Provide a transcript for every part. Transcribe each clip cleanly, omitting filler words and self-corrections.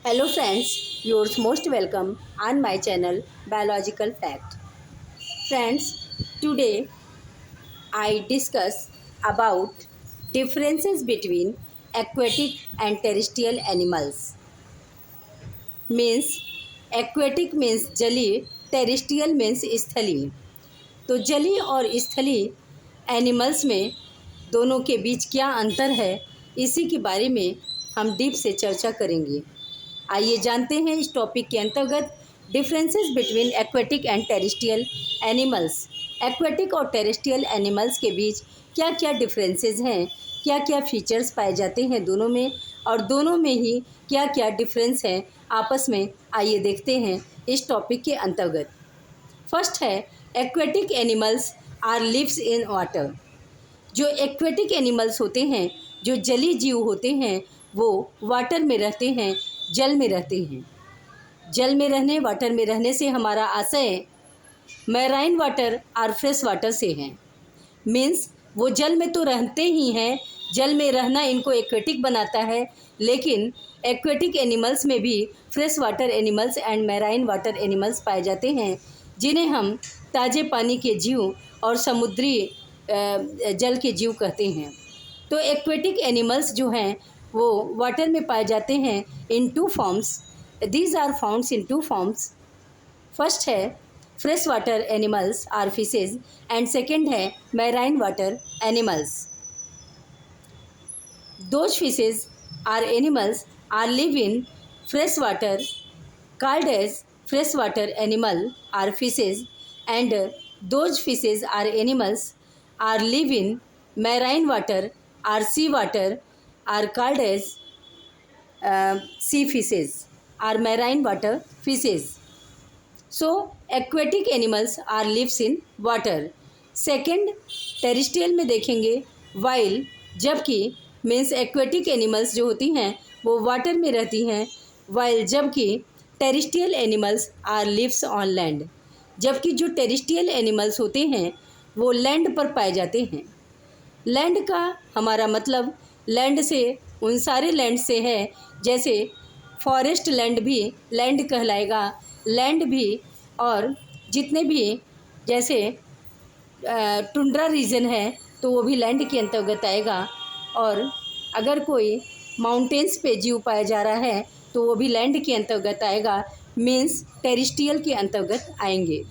Hello friends, you're most welcome on my channel Biological Fact. Friends, today I discuss about differences between aquatic and terrestrial animals. Means aquatic means जली, terrestrial means स्थली. तो जली और स्थली animals में दोनों के बीच क्या अंतर है, इसी के बारे में हम डीप से चर्चा करेंगे. आइए जानते हैं इस टॉपिक के अंतर्गत differences between aquatic and terrestrial animals. Aquatic और टेरेस्ट्रियल एनिमल्स के बीच क्या क्या डिफरेंसेस हैं, क्या क्या फीचर्स पाए जाते हैं दोनों में, और दोनों में ही क्या क्या डिफरेंस है आपस में. आइए देखते हैं इस टॉपिक के अंतर्गत. फर्स्ट है aquatic animals are lives in water. जो एक्वेटिक एनिमल्स होते हैं, जो जलीय जीव होते हैं, वो वाटर में रहते हैं, जल में रहते हैं. जल में रहने, वाटर में रहने से हमारा आशय मैराइन वाटर और फ्रेश वाटर से है. मीन्स वो जल में तो रहते ही हैं, जल में रहना इनको एक्वेटिक बनाता है, लेकिन एक्वेटिक एनिमल्स में भी fresh water animals and marine water animals पाए जाते हैं, जिन्हें हम ताज़े पानी के जीव और समुद्री जल के जीव कहते हैं. तो एक्वेटिक एनिमल्स जो हैं वो वाटर में पाए जाते हैं in two forms. These are founds in two forms. First है fresh water animals are fishes and second है marine water animals. Those fishes are animals are live in fresh water called as freshwater animal or fishes, and those fishes are animals are live in marine water or sea water are called as sea fishes or marine water fishes. So aquatic animals are lives in water. Second terrestrial में देखेंगे while, जबकि means aquatic animals जो होती हैं वो water में रहती हैं, while जबकि terrestrial animals are lives on land. जबकि जो टेरिस्ट्रियल एनिमल्स होते हैं वो लैंड पर पाए जाते हैं. लैंड का हमारा मतलब लैंड से उन सारे लैंड से है, जैसे फॉरेस्ट लैंड भी लैंड कहलाएगा, लैंड भी, और जितने भी जैसे टुंड्रा रीजन है तो वो भी लैंड के अंतर्गत आएगा, और अगर कोई माउंटेन्स पे जीव पाया जा रहा है तो वो भी लैंड के अंतर्गत आएगा, मीन्स टेरिस्ट्रियल के अंतर्गत आएंगे.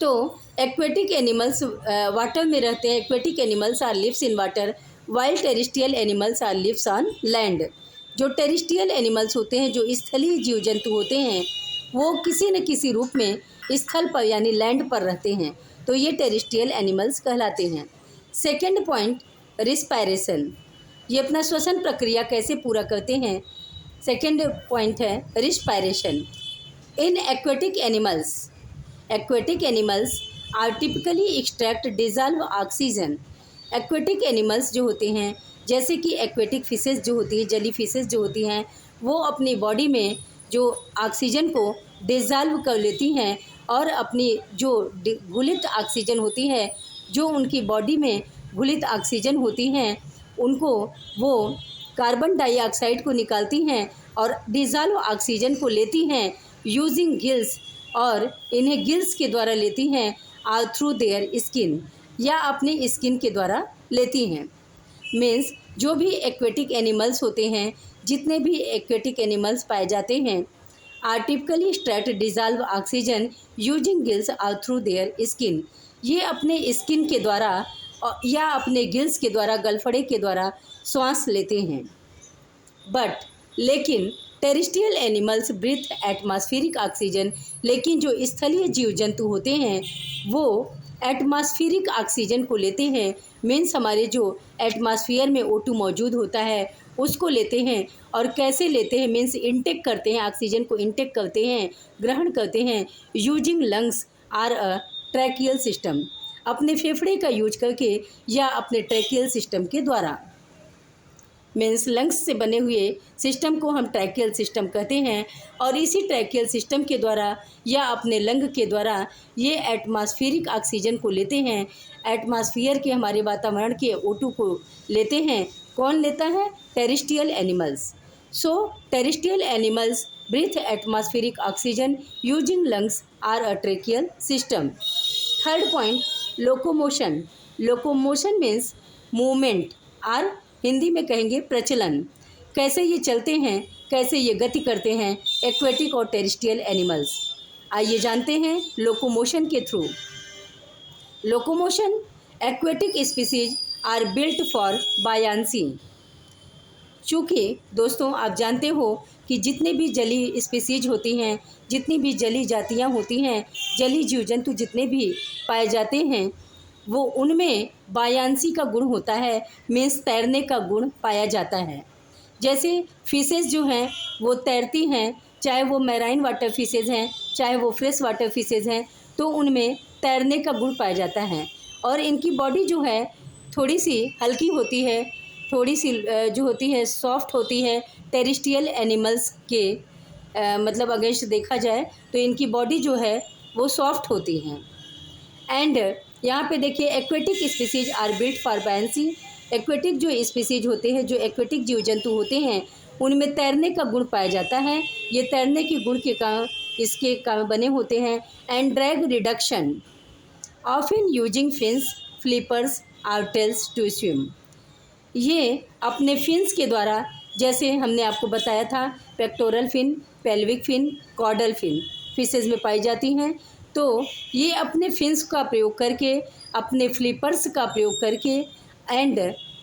तो एक्वेटिक एनिमल्स वाटर में रहते हैं. Aquatic animals are lives in water while terrestrial animals are lives on land. जो टेरिस्ट्रियल एनिमल्स होते हैं, जो स्थलीय जीव जंतु होते हैं, वो किसी न किसी रूप में स्थल पर यानी लैंड पर रहते हैं, तो ये टेरिस्ट्रियल एनिमल्स कहलाते हैं. Second point respiration. ये अपना श्वसन प्रक्रिया कैसे पूरा करते हैं. सेकेंड पॉइंट है respiration. In aquatic animals are typically extract dissolve oxygen. Aquatic animals जो होते हैं, जैसे कि एक्वेटिक फिशेज जो होती है, जली फिशेज जो होती हैं, वो अपनी बॉडी में जो ऑक्सीजन को डिजॉल्व कर लेती हैं, और अपनी जो घुलित ऑक्सीजन होती है, जो उनकी बॉडी में घुलित ऑक्सीजन होती हैं, उनको वो कार्बन डाइऑक्साइड को निकालती हैं और डिजॉल्व ऑक्सीजन को लेती हैं यूजिंग गिल्स, और इन्हें गिल्स के द्वारा लेती हैं और थ्रू देयर स्किन, या अपनी स्किन के द्वारा लेती हैं. मीन्स जो भी एक्वेटिक एनिमल्स होते हैं, जितने भी एक्वेटिक एनिमल्स पाए जाते हैं, are typically extract dissolve oxygen using gills और थ्रू देयर स्किन. ये अपने स्किन के द्वारा या अपने गिल्स के द्वारा, गलफड़े के द्वारा श्वास लेते हैं. बट लेकिन terrestrial animals breathe atmospheric oxygen. लेकिन जो स्थलीय जीव जंतु होते हैं वो एटमॉस्फेरिक ऑक्सीजन को लेते हैं. मीन्स हमारे जो एटमॉस्फेयर में O2 मौजूद होता है उसको लेते हैं. और कैसे लेते हैं, मीन्स इंटेक करते हैं, ऑक्सीजन को इंटेक करते हैं, ग्रहण करते हैं using lungs or a tracheal system. अपने फेफड़े का यूज करके या अपने ट्रैकियल सिस्टम के द्वारा. मीन्स लंग्स से बने हुए सिस्टम को हम ट्रैकियल सिस्टम कहते हैं, और इसी ट्रैकियल सिस्टम के द्वारा या अपने लंग के द्वारा ये एटमॉस्फेरिक ऑक्सीजन को लेते हैं. एटमॉस्फेयर के, हमारे वातावरण के O2 को लेते हैं. कौन लेता है? Terrestrial animals. So terrestrial animals breathe atmospheric oxygen using lungs or a tracheal system. Third point, locomotion. Locomotion means movement और हिंदी में कहेंगे प्रचलन। कैसे ये चलते हैं, कैसे ये गति करते हैं एक्वेटिक और टेरेस्ट्रियल एनिमल्स, आइए जानते हैं लोकोमोशन के through. Locomotion, aquatic species are built for buoyancy. चूँकि दोस्तों आप जानते हो कि जितने भी जलीय स्पीसीज होती हैं, जितनी भी जलीय जातियाँ होती हैं, जलीय जीव जंतु जितने भी पाए जाते हैं, वो उनमें बायांसी का गुण होता है, मीन्स तैरने का गुण पाया जाता है। जैसे फिशेस जो हैं वो तैरती हैं, चाहे वो मैराइन वाटर फिशेज हैं, चाहे वो फ्रेश वाटर फिशेज हैं, तो उनमें तैरने का गुण पाया जाता है। और इनकी बॉडी जो है थोड़ी सी हल्की होती है, थोड़ी सी जो होती है सॉफ्ट होती है। टेरेस्ट्रियल एनिमल्स के मतलब अगेंस्ट देखा जाए तो इनकी बॉडी जो है वो सॉफ्ट होती हैं। एंड यहाँ पे देखिए aquatic species are built for buoyancy. Aquatic जो स्पीसीज होते हैं, जो एक्वेटिक जीव जंतु होते हैं, उनमें तैरने का गुण पाया जाता है। ये तैरने के गुण के कारण इसके कारण बने होते हैं। And drag reduction often using fins, flippers और टेल्स टू स्विम। ये अपने फिन्स के द्वारा, जैसे हमने आपको बताया था, pectoral fin, pelvic fin, caudal fin fishes में पाई जाती हैं। तो ये अपने फिन्स का प्रयोग करके, अपने फ्लिपर्स का प्रयोग करके एंड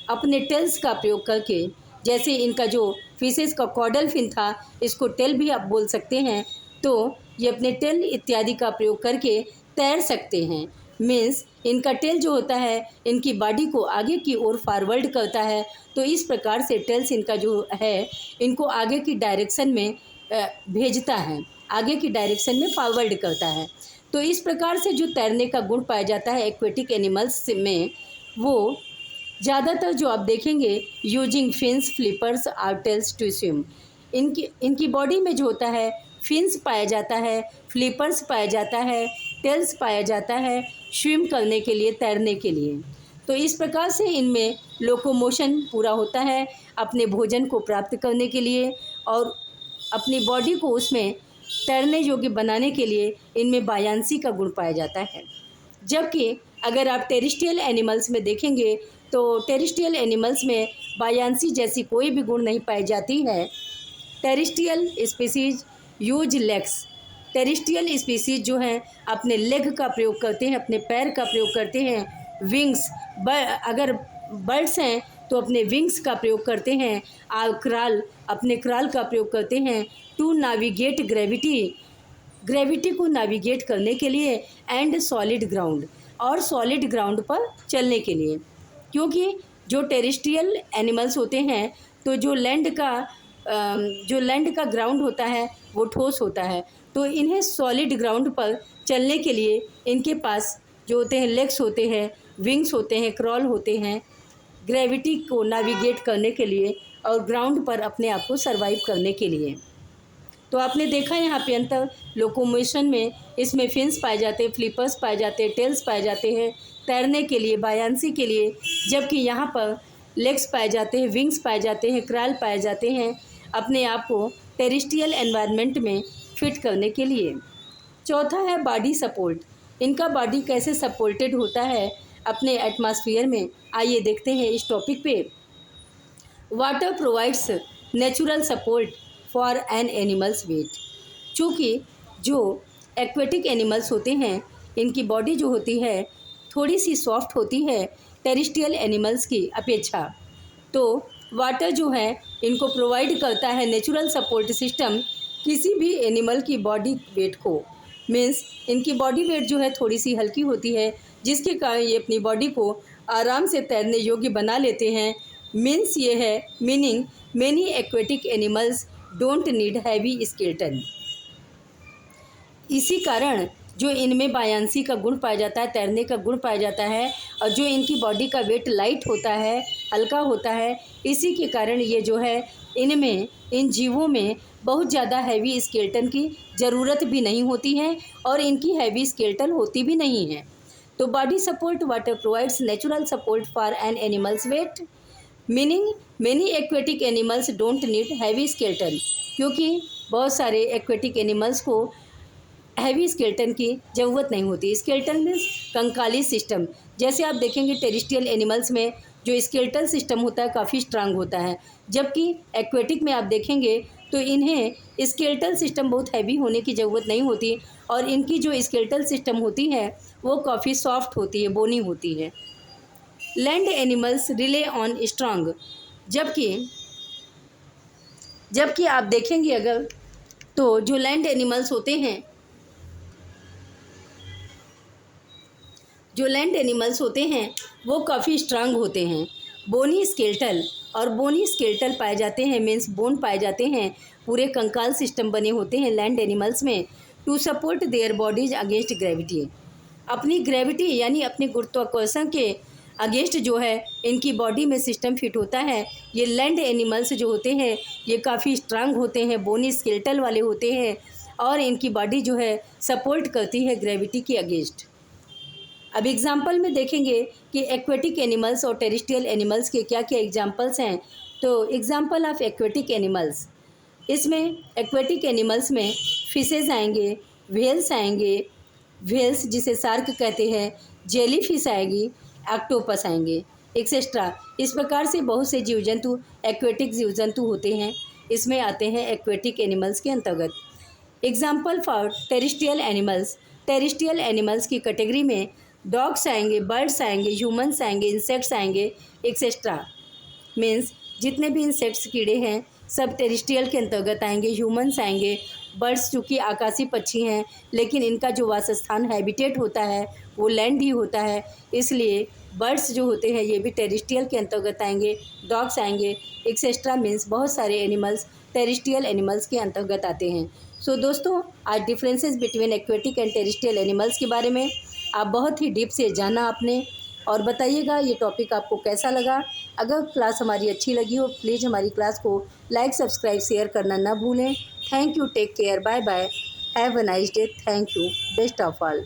अपने टेल्स का प्रयोग करके, जैसे इनका जो फिशेज का कॉर्डल फिन था, इसको टेल भी आप बोल सकते हैं, तो ये अपने टेल इत्यादि का प्रयोग करके तैर सकते हैं। मीन्स इनका टेल जो होता है इनकी बॉडी को आगे की ओर फॉरवर्ड करता है। तो इस प्रकार से टेल्स इनका जो है इनको आगे की डायरेक्शन में भेजता है, आगे की डायरेक्शन में फॉरवर्ड करता है। तो इस प्रकार से जो तैरने का गुण पाया जाता है एक्वेटिक एनिमल्स में, वो ज़्यादातर जो आप देखेंगे यूजिंग फिन्स, फ्लिपर्स और टेल्स टू स्विम। इनकी बॉडी में जो होता है फिन्स पाया जाता है, फ्लिपर्स पाया जाता है, टेल्स पाया जाता है स्विम करने के लिए, तैरने के लिए। तो इस प्रकार से इनमें लोकोमोशन पूरा होता है अपने भोजन को प्राप्त करने के लिए और अपनी बॉडी को उसमें तैरने योग्य बनाने के लिए इनमें बायांसी का गुण पाया जाता है। जबकि अगर आप टेरेस्ट्रियल एनिमल्स में देखेंगे तो टेरेस्ट्रियल एनिमल्स में बायांसी जैसी कोई भी गुण नहीं पाई जाती है। Terrestrial species use legs. Terrestrial species जो हैं अपने लेग का प्रयोग करते हैं, अपने पैर का प्रयोग करते हैं। विंग्स, अगर बर्ड्स हैं तो अपने विंग्स का प्रयोग करते हैं। और क्राल, अपने क्राल का प्रयोग करते हैं टू नाविगेट ग्रेविटी को नाविगेट करने के लिए एंड सॉलिड ग्राउंड, और सॉलिड ग्राउंड पर चलने के लिए। क्योंकि जो टेरेस्ट्रियल एनिमल्स होते हैं तो जो लैंड का ग्राउंड होता है वो ठोस होता है, तो इन्हें सॉलिड ग्राउंड पर चलने के लिए इनके पास जो होते हैं लेग्स होते हैं, विंग्स होते हैं, क्रॉल होते हैं, ग्रेविटी को नाविगेट करने के लिए और ग्राउंड पर अपने आप को सर्वाइव करने के लिए। तो आपने देखा यहाँ पे अंतर लोकोमोशन में, इसमें फिन्स पाए जाते हैं, फ्लिपर्स पाए जाते हैं, टेल्स पाए जाते हैं तैरने के लिए, बायांसी के लिए। जबकि यहाँ पर लेग्स पाए जाते हैं, विंग्स पाए जाते हैं, क्रॉल पाए जाते हैं अपने आप को टेरेस्ट्रियल एनवायरनमेंट में फिट करने के लिए। चौथा है बॉडी सपोर्ट। इनका बॉडी कैसे सपोर्टेड होता है अपने एटमॉस्फेयर में, आइए देखते हैं इस टॉपिक पे। Water provides natural support for an animals weight. चूँकि जो एक्वेटिक एनिमल्स होते हैं इनकी बॉडी जो होती है थोड़ी सी सॉफ्ट होती है टेरेस्ट्रियल एनिमल्स की अपेक्षा, तो वाटर जो है इनको प्रोवाइड करता है नेचुरल सपोर्ट सिस्टम किसी भी एनिमल की बॉडी वेट को। मीन्स इनकी बॉडी वेट जो है थोड़ी सी हल्की होती है, जिसके कारण ये अपनी बॉडी को आराम से तैरने योग्य बना लेते हैं। मीन्स ये है meaning many aquatic animals don't need heavy skeleton. इसी कारण जो इनमें बायांसी का गुण पाया जाता है, तैरने का गुण पाया जाता है, और जो इनकी बॉडी का वेट लाइट होता है, हल्का होता है, इसी के कारण ये जो है इनमें, इन जीवों में बहुत ज़्यादा हैवी स्केलेटन की ज़रूरत भी नहीं होती है और इनकी हैवी स्केलेटन होती भी नहीं है। तो body support water provides natural support for an animals weight. Meaning many aquatic animals don't need heavy skeleton, क्योंकि बहुत सारे एक्वेटिक एनिमल्स को हैवी स्केलेटन की ज़रूरत नहीं होती। स्केलेटन मीन्स कंकाली सिस्टम। जैसे आप देखेंगे टेरेस्ट्रियल एनिमल्स में जो स्केलेटल सिस्टम होता है काफ़ी स्ट्रांग होता है, जबकि एक्वेटिक में आप देखेंगे तो इन्हें स्केलेटल सिस्टम बहुत हैवी होने की ज़रूरत नहीं होती और इनकी जो स्केलेटल सिस्टम होती है वो काफ़ी सॉफ्ट होती है, बोनी होती है। Land animals relay on strong, जबकि आप देखेंगे अगर तो जो लैंड एनिमल्स होते हैं वो काफ़ी स्ट्रांग होते हैं। बोनी स्केलेटल और बोनी स्केलेटल पाए जाते हैं, मीन्स बोन पाए जाते हैं, पूरे कंकाल सिस्टम बने होते हैं लैंड एनिमल्स में to support their bodies against gravity. अपनी ग्रेविटी यानी अपने गुरुत्वाकर्षण के अगेंस्ट जो है इनकी बॉडी में सिस्टम फिट होता है। ये लैंड एनिमल्स जो होते हैं ये काफ़ी स्ट्रांग होते हैं, बोनी स्केलेटल वाले होते हैं और इनकी बॉडी जो है सपोर्ट करती है ग्रेविटी के अगेंस्ट। अब एग्जाम्पल में देखेंगे कि एक्वेटिक एनिमल्स और टेरेस्ट्रियल एनिमल्स के क्या क्या एग्जाम्पल्स हैं। तो एग्जाम्पल ऑफ एक्वेटिक एनिमल्स, इसमें एक्वेटिक एनिमल्स में फिशेज आएंगे, व्हेल्स आएंगे, व्हेल्स जिसे शार्क कहते हैं, जेली फिश आएगी, ऑक्टोपस आएंगे, एक्सेट्रा। इस प्रकार से बहुत से जीव जंतु एक्वेटिक जीव जंतु होते हैं, इसमें आते हैं एक्वेटिक एनिमल्स के अंतर्गत। Example for terrestrial animals, terrestrial animals की कैटेगरी में डॉग्स आएंगे, बर्ड्स आएंगे, ह्यूमन्स आएंगे, इंसेक्ट्स आएंगे, एक्सेट्रा। मीन्स जितने भी इंसेक्ट्स कीड़े हैं सब टेरेस्ट्रियल के अंतर्गत आएंगे, ह्यूमन्स आएंगे। बर्ड्स चूँकि आकाशीय पक्षी हैं लेकिन इनका जो वासस्थान हैबिटेट होता है वो लैंड ही होता है, इसलिए बर्ड्स जो होते हैं ये भी टेरेस्ट्रियल के अंतर्गत आएंगे, डॉग्स आएंगे, एक्सेट्रा। मीन्स बहुत सारे एनिमल्स टेरेस्ट्रियल एनिमल्स के अंतर्गत आते हैं। सो दोस्तों, आज differences between aquatic and terrestrial animals के बारे में आप बहुत ही डीप से जाना आपने, और बताइएगा ये टॉपिक आपको कैसा लगा। अगर क्लास हमारी अच्छी लगी हो प्लीज़ हमारी क्लास को लाइक, सब्सक्राइब, शेयर करना ना भूलें। Thank you, take care, bye bye, have a nice day, thank you, best of all.